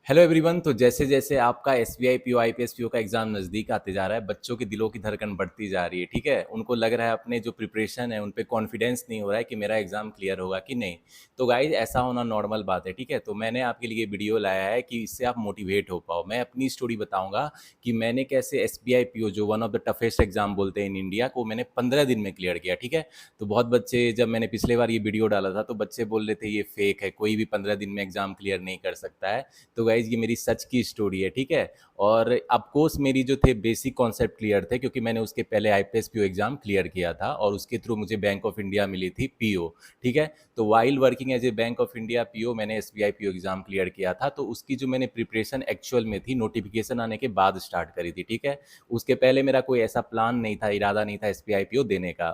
Hello everyone. तो जैसे जैसे आपका एसबीआई पीओ आईपीएस पीओ का एग्जाम नज़दीक आते जा रहा है, बच्चों के दिलों की धड़कन बढ़ती जा रही है। ठीक है, उनको लग रहा है अपने जो प्रिपरेशन है उन पे कॉन्फिडेंस नहीं हो रहा है कि मेरा एग्जाम क्लियर होगा कि नहीं। तो गाइज ऐसा होना नॉर्मल बात है। ठीक है, तो मैंने आपके लिए वीडियो लाया है कि इससे आप मोटिवेट हो पाओ। मैं अपनी स्टोरी बताऊंगा कि मैंने कैसे एसबीआई पीओ जो one of the toughest exam बोलते हैं इन इंडिया को, मैंने 15 दिन में क्लियर किया। ठीक है, तो बहुत बच्चे, जब मैंने पिछले बार ये वीडियो डाला था तो बच्चे बोल रहे थे ये फेक है, कोई भी 15 दिन में एग्जाम क्लियर नहीं कर सकता है। तो गाइज ये मेरी सच की स्टोरी है। ठीक है, और ऑफकोर्स मेरी जो थे बेसिक कॉन्सेप्ट क्लियर थे, क्योंकि मैंने उसके पहले आईपीएस पीओ एग्जाम क्लियर किया था और उसके थ्रू मुझे बैंक ऑफ इंडिया मिली थी पीओ। ठीक है, तो while working as a bank of India PO मैंने एसबीआई पीओ एग्जाम क्लियर किया था। तो उसकी जो मैंने प्रिपरेशन एक्चुअल में थी नोटिफिकेशन आने के बाद स्टार्ट करी थी। ठीक है, उसके पहले मेरा कोई ऐसा प्लान नहीं था, इरादा नहीं था एसबीआई पीओ देने का।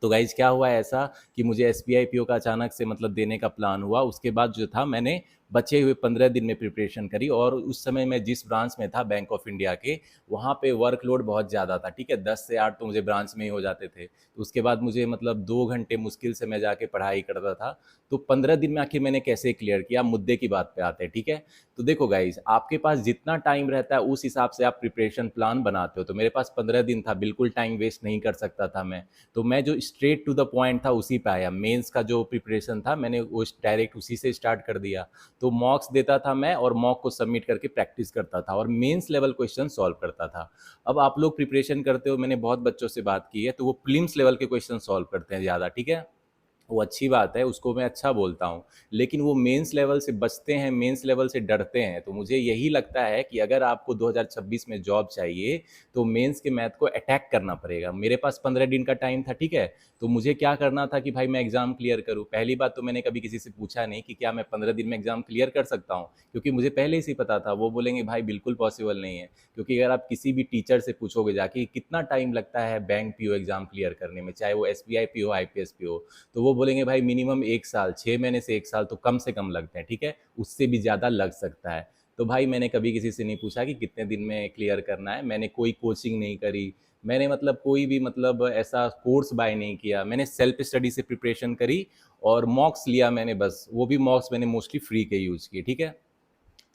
तो गाइज क्या हुआ ऐसा कि मुझे एसबीआई पीओ का अचानक से मतलब देने का प्लान हुआ। उसके बाद जो था मैंने बचे हुए 15 दिन में प्रिपरेशन करी, और उस समय मैं जिस ब्रांच में था बैंक ऑफ इंडिया के, वहाँ पे वर्कलोड बहुत ज़्यादा था। ठीक है, 10 से 8 तो मुझे ब्रांच में ही हो जाते थे। तो उसके बाद मुझे मतलब 2 घंटे मुश्किल से मैं जाके पढ़ाई करता था। तो 15 दिन में आखिर मैंने कैसे क्लियर किया, मुद्दे की बात पे आते हैं। ठीक है, तो देखो गाइज, आपके पास जितना टाइम रहता है उस हिसाब से आप प्रिपरेशन प्लान बनाते हो। तो मेरे पास 15 दिन था, बिल्कुल टाइम वेस्ट नहीं कर सकता था मैं। तो मैं जो स्ट्रेट टू द पॉइंट था उसी पे आया। मेंस का जो प्रिपरेशन था मैंने वो डायरेक्ट उसी से स्टार्ट कर दिया। तो मॉक्स देता था मैं, और मॉक को सबमिट करके प्रैक्टिस करता था और मेंस लेवल क्वेश्चन सॉल्व करता था। अब आप लोग प्रिपरेशन करते हो, मैंने बहुत बच्चों से बात की है, तो वो प्रीलिम्स लेवल के क्वेश्चन सॉल्व करते हैं ज़्यादा। ठीक है, वो अच्छी बात है, उसको मैं अच्छा बोलता हूँ। लेकिन वो मेंस लेवल से बचते हैं, मेंस लेवल से डरते हैं। तो मुझे यही लगता है कि अगर आपको 2026 में जॉब चाहिए तो मेंस के मैथ को अटैक करना पड़ेगा। मेरे पास 15 दिन का टाइम था। ठीक है, तो मुझे क्या करना था कि भाई मैं एग्जाम क्लियर करूँ। पहली बात तो मैंने कभी किसी से पूछा नहीं कि क्या मैं 15 दिन में एग्जाम क्लियर कर सकता हूँ, क्योंकि मुझे पहले से ही पता था वो बोलेंगे भाई बिल्कुल पॉसिबल नहीं है। क्योंकि अगर आप किसी भी टीचर से पूछोगे जाके कितना टाइम लगता है बैंक पीओ एग्जाम क्लियर करने में, चाहे वो एसबीआई पीओ आईपीएस पीओ, तो वो बोलेंगे भाई मिनिमम 1 साल, 6 महीने से 1 साल तो कम से कम लगते हैं। ठीक है, उससे भी ज़्यादा लग सकता है। तो भाई मैंने कभी किसी से नहीं पूछा कि कितने दिन में क्लियर करना है। मैंने कोई कोचिंग नहीं करी, मैंने मतलब कोई भी मतलब ऐसा कोर्स बाय नहीं किया। मैंने सेल्फ स्टडी से प्रिपरेशन करी और मॉक्स लिया मैंने, बस वो भी मॉक्स मैंने मोस्टली फ्री के यूज़ किए। ठीक है,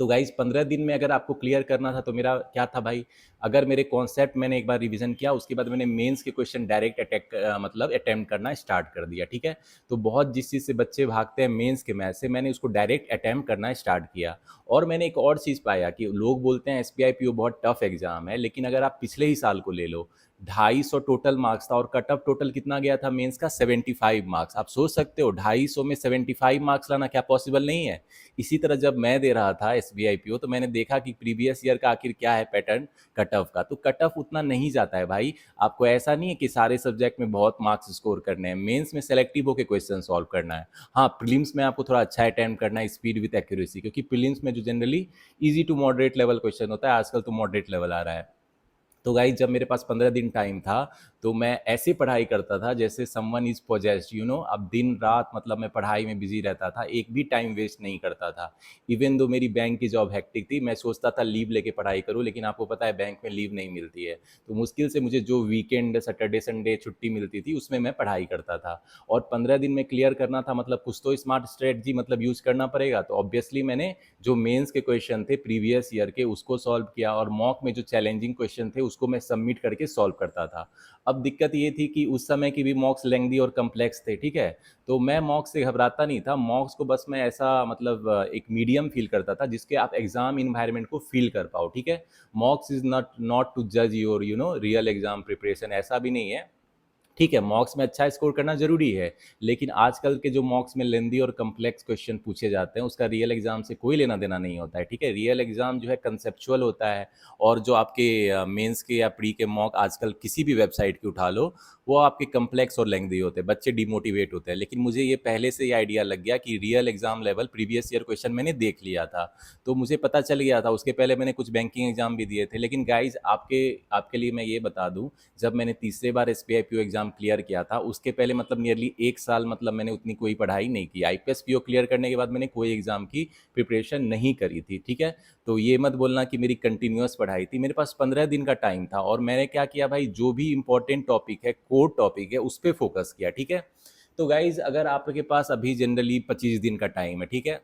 तो गाइज 15 दिन में अगर आपको क्लियर करना था तो मेरा क्या था भाई, अगर मेरे कॉन्सेप्ट मैंने एक बार रिवीजन किया, उसके बाद मैंने मेंस के क्वेश्चन डायरेक्ट अटैक मतलब अटेम्प्ट करना स्टार्ट कर दिया। ठीक है, तो बहुत जिस चीज़ से बच्चे भागते हैं मेंस के मैथ से, मैंने उसको डायरेक्ट अटेम्प्ट करना स्टार्ट किया। और मैंने एक और चीज़ पाया कि लोग बोलते हैं एसबीआई पीओ बहुत टफ एग्जाम है, लेकिन अगर आप पिछले ही साल को ले लो, 250 टोटल मार्क्स था और कट ऑफ टोटल कितना गया था मेंस का, 75 मार्क्स। आप सोच सकते हो 250 में 75 मार्क्स लाना क्या पॉसिबल नहीं है। इसी तरह जब मैं दे रहा था S B I P O, तो मैंने देखा कि प्रीवियस ईयर का आखिर क्या है पैटर्न कट ऑफ का। तो कट ऑफ उतना नहीं जाता है भाई। आपको ऐसा नहीं है कि सारे सब्जेक्ट में बहुत मार्क्स स्कोर करने हैं, मेंस में सेलेक्टिव होकर क्वेश्चन सॉल्व करना है। हाँ, प्रीलिम्स में आपको थोड़ा अच्छा अटेम्प्ट करना है, स्पीड विद एक्यूरेसी, क्योंकि प्रीलिम्स में जो generally easy to moderate level question होता है, आजकल तो मॉडरेट लेवल आ रहा है। तो गाइस जब मेरे पास 15 दिन टाइम था, तो मैं ऐसी पढ़ाई करता था जैसे समवन इज पोजेस्ड, अब दिन रात मतलब मैं पढ़ाई में बिजी रहता था, एक भी टाइम वेस्ट नहीं करता था। इवन दो मेरी बैंक की जॉब हेक्टिक थी, मैं सोचता था लीव लेके पढ़ाई करूँ, लेकिन आपको पता है बैंक में लीव नहीं मिलती है। तो मुश्किल से मुझे जो वीकेंड सैटरडे संडे छुट्टी मिलती थी उसमें मैं पढ़ाई करता था। और 15 दिन में क्लियर करना था, मतलब कुछ तो स्मार्ट स्ट्रेटजी मतलब यूज करना पड़ेगा। तो ऑब्वियसली मैंने जो मेंस के क्वेश्चन थे प्रीवियस ईयर के उसको सॉल्व किया, और मॉक में जो चैलेंजिंग क्वेश्चन थे उसको मैं सबमिट करके सॉल्व करता था। अब दिक्कत ये थी कि उस समय की भी मॉक्स लेंदी और कम्प्लेक्स थे। ठीक है, तो मैं मॉक्स से घबराता नहीं था, मॉक्स को बस मैं ऐसा मतलब एक मीडियम फील करता था जिसके आप एग्जाम इन्वायरमेंट को फील कर पाओ। ठीक है, mocks is not not to जज योर रियल एग्जाम प्रिपरेशन, ऐसा भी नहीं है। ठीक है, मॉक्स में अच्छा स्कोर करना जरूरी है, लेकिन आजकल के जो मॉक्स में लेंदी और कम्प्लेक्स क्वेश्चन पूछे जाते हैं उसका रियल एग्जाम से कोई लेना देना नहीं होता है। ठीक है, रियल एग्जाम जो है कंसेप्चुअल होता है। और जो आपके मेंस के या प्री के मॉक आजकल किसी भी वेबसाइट की उठा लो, वो आपके कम्प्लेक्स और लेंदी होते हैं, बच्चे डिमोटिवेट होते हैं। लेकिन मुझे ये पहले से ही आइडिया लग गया कि real exam level previous year question मैंने देख लिया था, तो मुझे पता चल गया था। उसके पहले मैंने कुछ बैंकिंग एग्जाम भी दिए थे। लेकिन गाइज आपके आपके लिए मैं ये बता दूं, जब मैंने तीसरे बार एस पी एग्जाम क्लियर किया था उसके पहले मतलब नियरली 1 साल मतलब मैंने उतनी कोई पढ़ाई नहीं की। आईपीएस पीओ क्लियर करने के बाद मैंने कोई एग्जाम की प्रिपरेशन नहीं करी थी। ठीक है, तो ये मत बोलना कि मेरी कंटिन्यूअस पढ़ाई थी। मेरे पास 15 दिन का टाइम था और मैंने क्या किया भाई, जो भी इंपॉर्टेंट टॉपिक है, कोर टॉपिक है, उस पर फोकस किया। ठीक है, तो गाइज अगर आपके पास अभी जनरली 25 दिन का टाइम है, ठीक है,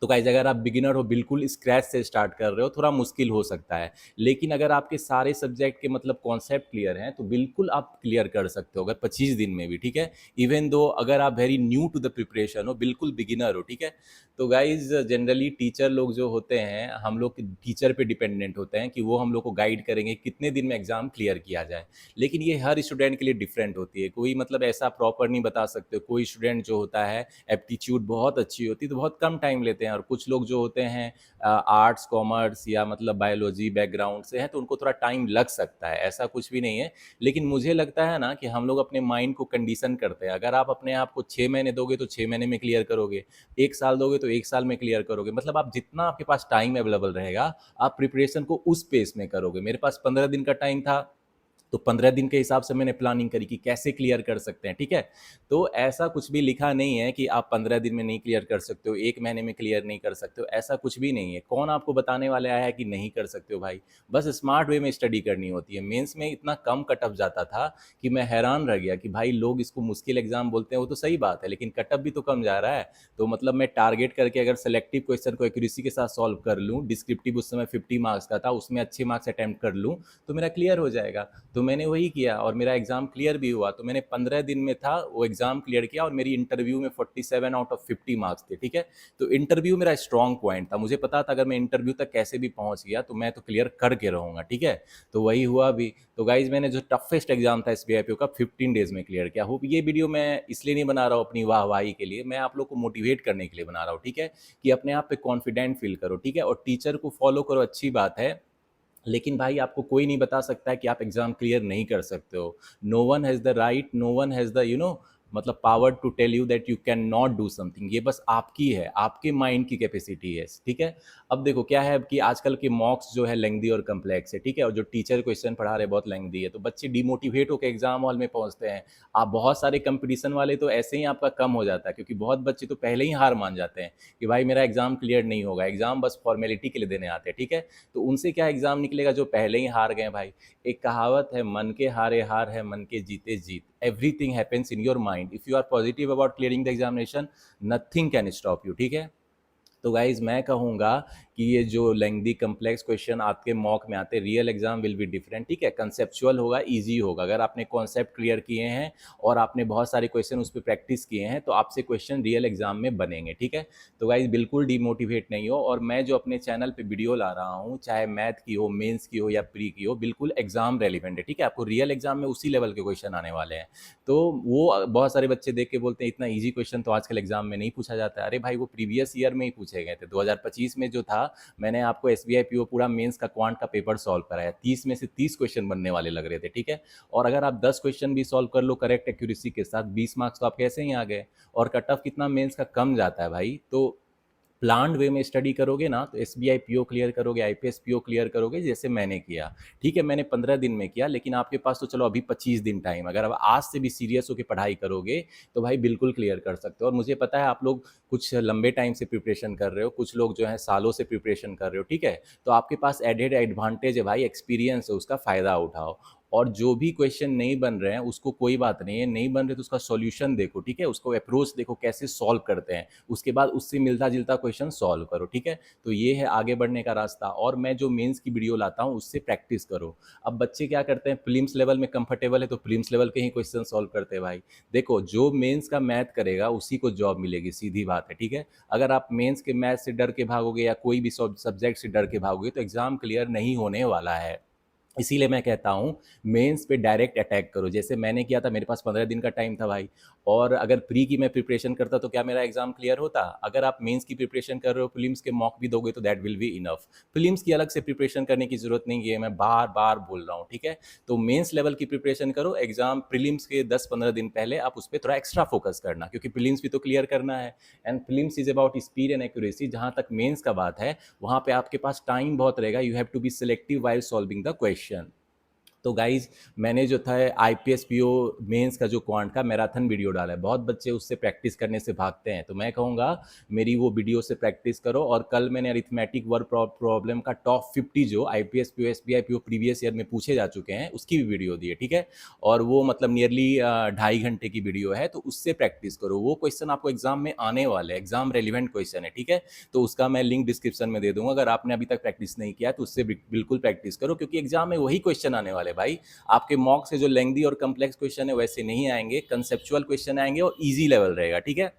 तो गाइस अगर आप बिगिनर हो, बिल्कुल स्क्रैच से स्टार्ट कर रहे हो, थोड़ा मुश्किल हो सकता है। लेकिन अगर आपके सारे सब्जेक्ट के मतलब कॉन्सेप्ट क्लियर हैं तो बिल्कुल आप क्लियर कर सकते हो अगर 25 दिन में भी, ठीक है। इवन दो अगर आप very new to the preparation हो, बिल्कुल बिगिनर हो, ठीक है। तो गाइज जनरली टीचर लोग जो होते हैं, हम लोग टीचर पे डिपेंडेंट होते हैं कि वो हम लोग को गाइड करेंगे कितने दिन में एग्जाम क्लियर किया जाए। लेकिन ये हर स्टूडेंट के लिए डिफरेंट होती है, कोई मतलब ऐसा प्रॉपर नहीं बता सकते। कोई स्टूडेंट जो होता है एप्टीट्यूड बहुत अच्छी होती है तो बहुत कम टाइम लेते हैं, और कुछ लोग जो होते हैं आर्ट्स कॉमर्स या मतलब बायोलॉजी बैकग्राउंड से हैं तो उनको थोड़ा टाइम लग सकता है, ऐसा कुछ भी नहीं है। लेकिन मुझे लगता है ना कि हम लोग अपने माइंड को कंडीशन करते हैं। अगर आप अपने आप को 6 महीने दोगे तो 6 महीने में क्लियर करोगे, 1 साल दोगे तो 1 साल में क्लियर करोगे। मतलब आप जितना आपके पास टाइम अवेलेबल रहेगा, आप प्रिपरेशन को उस पेस में करोगे। मेरे पास 15 दिन का टाइम था तो 15 दिन के हिसाब से मैंने प्लानिंग करी कि कैसे क्लियर कर सकते हैं, ठीक है। तो ऐसा कुछ भी लिखा नहीं है कि आप 15 दिन में नहीं क्लियर कर सकते हो, 1 महीने में क्लियर नहीं कर सकते हो, ऐसा कुछ भी नहीं है। कौन आपको बताने वाले आया है कि नहीं कर सकते हो भाई। बस स्मार्ट वे में स्टडी करनी होती है। मेंस में इतना कम कटअप जाता था कि मैं हैरान रह गया कि भाई लोग इसको मुश्किल एग्जाम बोलते हैं, वो तो सही बात है, लेकिन कटअप भी तो कम जा रहा है। तो मतलब मैं टारगेट करके अगर सेलेक्टिव क्वेश्चन को एक्यूरेसी के साथ सॉल्व कर लूँ, डिस्क्रिप्टिव उस समय 50 मार्क्स का था, उसमें अच्छे मार्क्स अटैम्प्ट कर लूँ तो मेरा क्लियर हो जाएगा। तो मैंने वही किया और मेरा एग्जाम क्लियर भी हुआ। तो मैंने 15 दिन में था वो एग्जाम क्लियर किया, और मेरी इंटरव्यू में 47 आउट ऑफ 50 मार्क्स थे, ठीक है। तो इंटरव्यू मेरा स्ट्रॉन्ग पॉइंट था, मुझे पता था अगर मैं इंटरव्यू तक कैसे भी पहुंच गया तो मैं तो क्लियर करके रहूंगा, ठीक है। तो वही हुआ भी। तो गाइज मैंने जो टफेस्ट एग्जाम था SBIPO का 15 डेज में क्लियर किया। होप ये वीडियो मैं इसलिए नहीं बना रहा हूँ अपनी वाहवाही के लिए, मैं आप लोग को मोटिवेट करने के लिए बना रहा हूँ, ठीक है। कि अपने आप पे कॉन्फिडेंट फील करो, ठीक है। और टीचर को फॉलो करो, अच्छी बात है, लेकिन भाई आपको कोई नहीं बता सकता है कि आप एग्जाम क्लियर नहीं कर सकते हो। No one has the right, no one has the मतलब power to tell you that you can not do something. ये बस आपकी है, आपके माइंड की कैपेसिटी है, ठीक है। अब देखो क्या है कि आजकल के मॉक्स जो है लेंथी और कम्प्लेक्स है, ठीक है। और जो टीचर क्वेश्चन पढ़ा रहे बहुत लेंथी है, तो बच्चे डिमोटिवेट होकर एग्जाम हॉल में पहुंचते हैं। आप बहुत सारे कंपटीशन वाले तो ऐसे ही आपका कम हो जाता है, क्योंकि बहुत बच्चे तो पहले ही हार मान जाते हैं कि भाई मेरा एग्जाम क्लियर नहीं होगा, एग्जाम बस फॉर्मेलिटी के लिए देने आते हैं, ठीक है। तो उनसे क्या एग्जाम निकलेगा जो पहले ही हार गए भाई। एक कहावत है, मन के हारे हार है, मन के जीते जीत। Everything happens in your mind. If you are positive about clearing the examination, nothing can stop you, ठीक है। तो गाइज मैं कहूँगा कि ये जो लेंथी कम्प्लेक्स क्वेश्चन आपके मॉक में आते हैं, real exam will be different, ठीक है। कंसेप्चुअल होगा, इजी होगा। अगर आपने कॉन्सेप्ट क्लियर किए हैं और आपने बहुत सारे क्वेश्चन उस पर प्रैक्टिस किए हैं तो आपसे क्वेश्चन रियल एग्जाम में बनेंगे, ठीक है। तो गाइज बिल्कुल डिमोटिवेट नहीं हो। और मैं जो अपने चैनल पे वीडियो ला रहा हूँ, चाहे मैथ की हो, मेंस की हो या प्री की हो, बिल्कुल एग्जाम रेलिवेंट है, ठीक है। आपको रियल एग्जाम में उसी लेवल के क्वेश्चन आने वाले हैं। तो वो बहुत सारे बच्चे देख के बोलते हैं इतना इजी क्वेश्चन तो आजकल एग्जाम में नहीं पूछा जाता है। अरे भाई वो प्रीवियस ईयर में ही पूछे गए थे, 2025 में जो था। मैंने आपको SBIPO पूरा मेंस का क्वांट का पेपर सॉल्व कराया, 30 में से 30 क्वेश्चन बनने वाले लग रहे थे, ठीक है। और अगर आप 10 क्वेश्चन भी सॉल्व कर लो करेक्ट एक्यूरेसी के साथ, 20 मार्क्स तो आप कैसे ही आ गए। और कट ऑफ कितना मेंस का कम जाता है भाई। तो प्लान्ड वे में स्टडी करोगे ना तो SBIPO क्लियर करोगे, IPSPO क्लियर करोगे, जैसे मैंने किया, ठीक है। मैंने 15 दिन में किया, लेकिन आपके पास तो चलो अभी 25 दिन टाइम। अगर आप आज से भी सीरियस होकर पढ़ाई करोगे तो भाई बिल्कुल क्लियर कर सकते हो। और मुझे पता है आप लोग कुछ लंबे टाइम से प्रिपरेशन कर रहे हो, कुछ लोग जो है सालों से प्रिपरेशन कर रहे हो, ठीक है। तो आपके पास एडेड एडवांटेज है भाई, एक्सपीरियंस है, उसका फ़ायदा उठाओ। और जो भी क्वेश्चन नहीं बन रहे हैं उसको कोई बात नहीं है, नहीं बन रहे तो उसका सॉल्यूशन देखो, ठीक है। उसको अप्रोच देखो कैसे सॉल्व करते हैं, उसके बाद उससे मिलता जुलता क्वेश्चन सॉल्व करो, ठीक है। तो ये है आगे बढ़ने का रास्ता। और मैं जो मेंस की वीडियो लाता हूँ उससे प्रैक्टिस करो। अब बच्चे क्या करते हैं, प्रीलिम्स लेवल में कंफर्टेबल है तो प्रीलिम्स लेवल के ही क्वेश्चन सॉल्व करते हैं भाई। देखो जो मेंस का मैथ करेगा उसी को जॉब मिलेगी, सीधी बात है, ठीक है। अगर आप मेंस के मैथ से डर के भागोगे या कोई भी सब्जेक्ट से डर के भागोगे तो एग्जाम क्लियर नहीं होने वाला है। इसीलिए मैं कहता हूँ मेंस पे डायरेक्ट अटैक करो, जैसे मैंने किया था। मेरे पास 15 दिन का टाइम था भाई। और अगर प्री की मैं प्रिपरेशन करता तो क्या मेरा एग्जाम क्लियर होता। अगर आप मेंस की प्रिपरेशन कर रहे हो, प्रीलिम्स के मॉक भी दोगे तो that will be enough. Prelims की अलग से प्रिपरेशन करने की जरूरत नहीं है, मैं बार बार बोल रहा हूँ, ठीक है। तो मेंस लेवल की प्रिपरेशन करो, एग्जाम प्रीलिम्स के 10-15 दिन पहले आप उस पर थोड़ा एक्स्ट्रा फोकस करना, क्योंकि प्रीलिम्स भी तो क्लियर करना है। And prelims is about speed and accuracy. जहां तक मेंस का बात है वहां पे आपके पास टाइम बहुत रहेगा, you have to be selective while solving the question. तो गाइज मैंने जो था आईपीएस पीओ मेंस का जो क्वांट का मैराथन वीडियो डाला है, बहुत बच्चे उससे प्रैक्टिस करने से भागते हैं, तो मैं कहूँगा मेरी वो वीडियो से प्रैक्टिस करो। और कल मैंने अरिथमेटिक वर्ड प्रॉब्लम का टॉप 50 जो IPS PO SBI PO previous year में पूछे जा चुके हैं उसकी भी वीडियो दी है, ठीक है। और वो मतलब नियरली 2.5 घंटे की वीडियो है, तो उससे प्रैक्टिस करो। वो क्वेश्चन आपको एग्जाम में आने वाले, एग्जाम रेलिवेंट क्वेश्चन है, ठीक है। तो उसका मैं लिंक डिस्क्रिप्शन में दे दूंगा, अगर आपने अभी तक प्रैक्टिस नहीं किया तो उससे बिल्कुल प्रैक्टिस करो, क्योंकि एग्जाम में वही क्वेश्चन आने वाले भाई। आपके मॉक से जो लेंथी और कम्प्लेक्स क्वेश्चन है वैसे नहीं आएंगे, कंसेप्चुअल क्वेश्चन आएंगे और इजी लेवल रहेगा, ठीक है।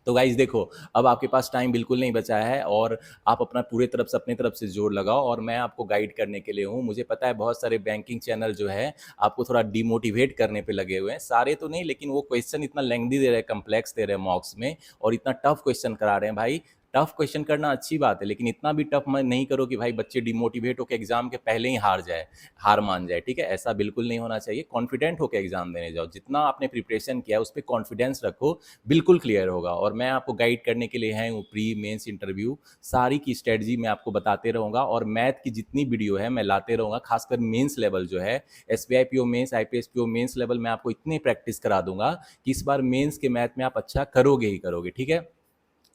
तो गाइज देखो, अब आपके पास टाइम बिल्कुल नहीं बचा है और आप अपना पूरे तरफ से अपनी तरफ से जोर लगाओ, और मैं आपको गाइड करने के लिए हूँ। मुझे पता है बहुत सारे बैंकिंग चैनल जो है आपको थोड़ा डिमोटिवेट करने पे लगे हुए हैं, सारे तो नहीं, लेकिन वो क्वेश्चन इतना लेंथी दे रहे हैं, कम्प्लेक्स दे रहे हैं मॉक्स में, और इतना टफ क्वेश्चन करा रहे हैं भाई। टफ क्वेश्चन करना अच्छी बात है, लेकिन इतना भी टफ नहीं करो कि भाई बच्चे डिमोटिवेट होकर एग्जाम के पहले ही हार मान जाए, ठीक है। ऐसा बिल्कुल नहीं होना चाहिए, कॉन्फिडेंट होकर एग्जाम देने जाओ, जितना आपने प्रिपरेशन किया उस पर कॉन्फिडेंस रखो, बिल्कुल क्लियर होगा। और मैं आपको गाइड करने के लिए है हूँ, प्री मेंस इंटरव्यू सारी की स्ट्रेटजी मैं आपको बताते रहूँगा, और मैथ की जितनी वीडियो है मैं लाते रहूँगा, खासकर मेंस लेवल जो है SBI PO mains IPS PO mains level में आपको इतनी प्रैक्टिस करा दूंगा कि इस बार मेंस के मैथ में आप अच्छा करोगे ही करोगे, ठीक है।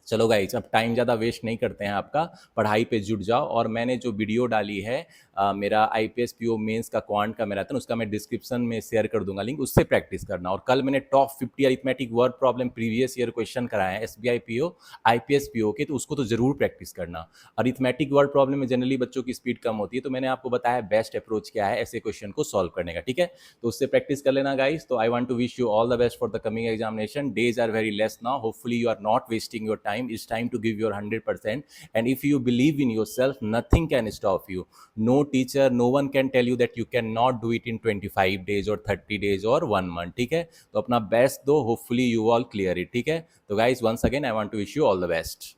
चलो गाइस, अब टाइम ज़्यादा वेस्ट नहीं करते हैं आपका, पढ़ाई पे जुट जाओ। और मैंने जो वीडियो डाली है मेरा आईपीएस पीओ मेंस का क्वांट का मैराथन, उसका मैं डिस्क्रिप्शन में शेयर कर दूंगा लिंक, उससे प्रैक्टिस करना। और कल मैंने top 50 arithmetic word problem previous year question कराए हैं एसबीआई पीओ आईपीएस पीओ के, तो उसको तो जरूर प्रैक्टिस करना। अरिथमेटिक वर्ड प्रॉब्लम में जनरली बच्चों की स्पीड कम होती है, तो मैंने आपको बताया बेस्ट अप्रोच क्या है ऐसे क्वेश्चन को सॉल्व करने का, ठीक है। तो उससे प्रैक्टिस कर लेना गाइस। तो I want to wish you all the best for the coming examination. Days are very less now, hopefully you are not wasting your time, it's time to give your 100%, and if you believe in yourself, nothing can stop you. No teacher, no one can tell you that you cannot do it in 25 days or 30 days or 1 month, ठीक है। तो अपना best दो, hopefully you all clear it, ठीक है। तो guys, once again I want to wish you all the best.